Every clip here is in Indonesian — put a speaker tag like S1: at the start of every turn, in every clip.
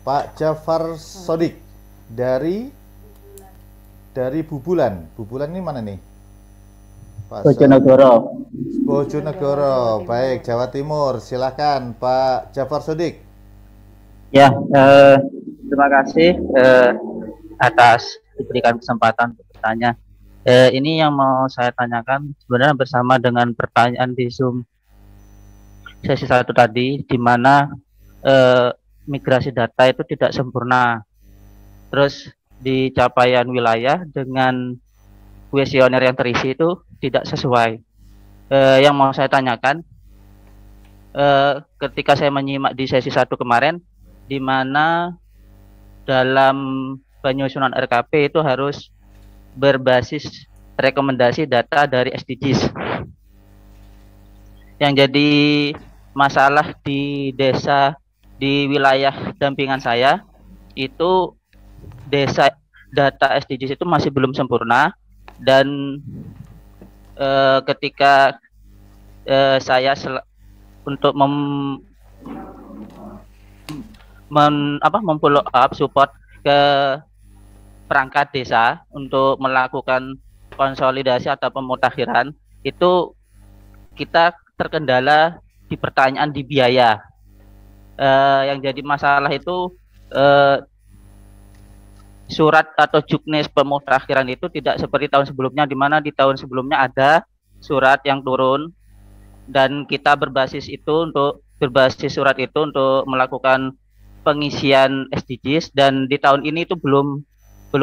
S1: Pak Jafar Sodik dari Bubulan. Bubulan ini mana nih?
S2: Bojonegoro.
S1: Bojonegoro. Baik, Jawa Timur. Silakan Pak Jafar Sodik.
S2: Ya, terima kasih atas diberikan kesempatan untuk bertanya. Ini yang mau saya tanyakan sebenarnya bersama dengan pertanyaan di Zoom sesi 1 tadi, di mana migrasi data itu tidak sempurna. Terus di capaian wilayah dengan kuesioner yang terisi itu tidak sesuai. Yang mau saya tanyakan, ketika saya menyimak di sesi 1 kemarin, di mana dalam penyusunan RKP itu harus berbasis rekomendasi data dari SDGs. Yang jadi masalah di desa, di wilayah dampingan saya, itu data SDGs itu masih belum sempurna. Dan ketika saya untuk memfollow up support ke perangkat desa untuk melakukan konsolidasi atau pemutakhiran, itu kita terkendala di pertanyaan di biaya. Yang jadi masalah itu surat atau juknis pemutakhiran itu tidak seperti tahun sebelumnya, di mana di tahun sebelumnya ada surat yang turun dan kita berbasis surat itu untuk melakukan pengisian SDGs, dan di tahun ini itu belum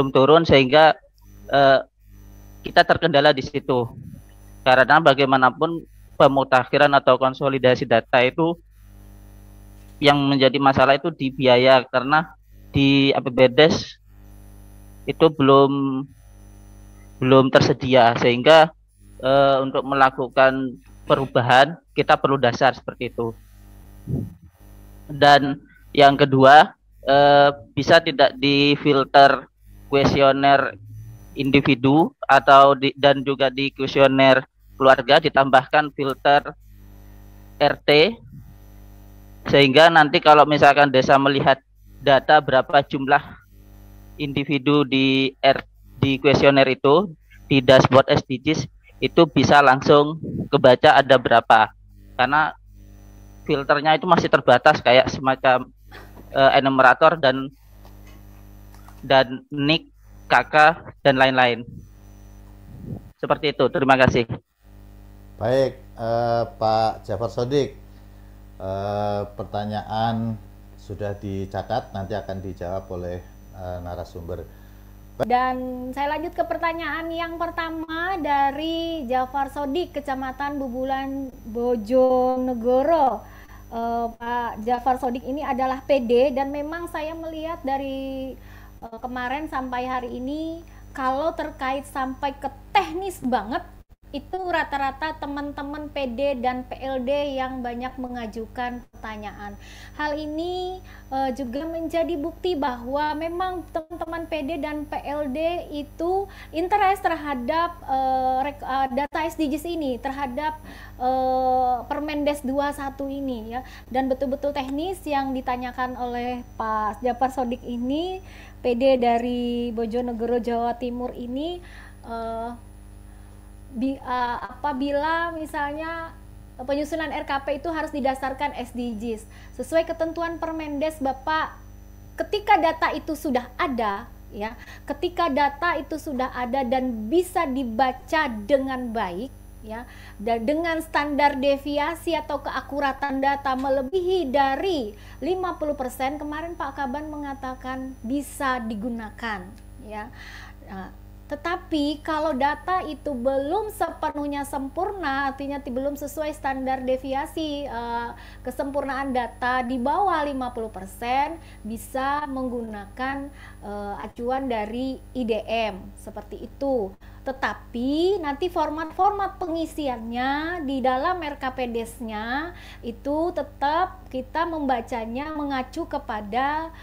S2: turun, sehingga kita terkendala di situ. Karena bagaimanapun pemutakhiran atau konsolidasi data itu yang menjadi masalah itu di biaya, karena di APBDes itu belum tersedia, sehingga untuk melakukan perubahan kita perlu dasar seperti itu. Dan yang kedua, bisa tidak difilter kuesioner individu atau dan juga di kuesioner keluarga ditambahkan filter RT, sehingga nanti kalau misalkan desa melihat data berapa jumlah individu di kuesioner itu di dashboard SDGs, itu bisa langsung kebaca ada berapa, karena filternya itu masih terbatas kayak semacam enumerator dan NIK, KK, dan lain-lain. Seperti itu. Terima kasih.
S1: Baik, Pak Jafar Sodik, pertanyaan sudah dicatat, nanti akan dijawab oleh narasumber.
S3: Dan saya lanjut ke pertanyaan yang pertama dari Jafar Sodik, Kecamatan Bubulan, Bojonegoro. Pak Jafar Sodik ini adalah PD, dan memang saya melihat dari kemarin sampai hari ini, kalau terkait sampai ke teknis banget, itu rata-rata teman-teman PD dan PLD yang banyak mengajukan pertanyaan. Hal ini juga menjadi bukti bahwa memang teman-teman PD dan PLD itu interest terhadap data SDGs ini, terhadap Permendes 21 ini ya, dan betul-betul teknis yang ditanyakan oleh Pak Jafar Sodik ini, PD dari Bojonegoro, Jawa Timur ini, apabila misalnya penyusunan RKP itu harus didasarkan SDGs sesuai ketentuan Permendes, Bapak, ketika data itu sudah ada ya, ketika data itu sudah ada dan bisa dibaca dengan baik ya, dan dengan standar deviasi atau keakuratan data melebihi dari 50%, kemarin Pak Kaban mengatakan bisa digunakan ya. Nah, tetapi kalau data itu belum sepenuhnya sempurna, artinya belum sesuai standar deviasi kesempurnaan data di bawah 50%, bisa menggunakan acuan dari IDM seperti itu. Tetapi nanti format-format pengisiannya di dalam RKPDes-nya itu tetap kita membacanya mengacu kepada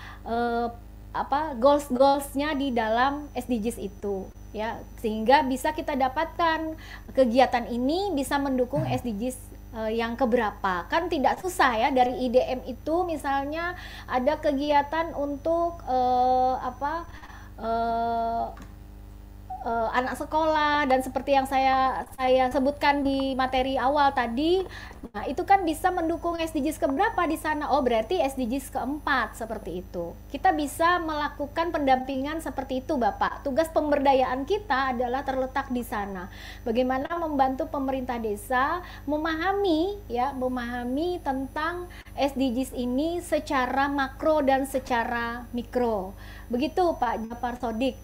S3: goals-goalsnya di dalam SDGs itu ya, sehingga bisa kita dapatkan kegiatan ini bisa mendukung SDGs yang keberapa. Kan tidak susah ya, dari IDM itu misalnya ada kegiatan untuk anak sekolah, dan seperti yang saya sebutkan di materi awal tadi, nah itu kan bisa mendukung SDGs keberapa di sana. Oh, berarti SDGs keempat, seperti itu. Kita bisa melakukan pendampingan seperti itu, Bapak. Tugas pemberdayaan kita adalah terletak di sana. Bagaimana membantu pemerintah desa memahami tentang SDGs ini secara makro dan secara mikro. Begitu Pak Jafar Sodik.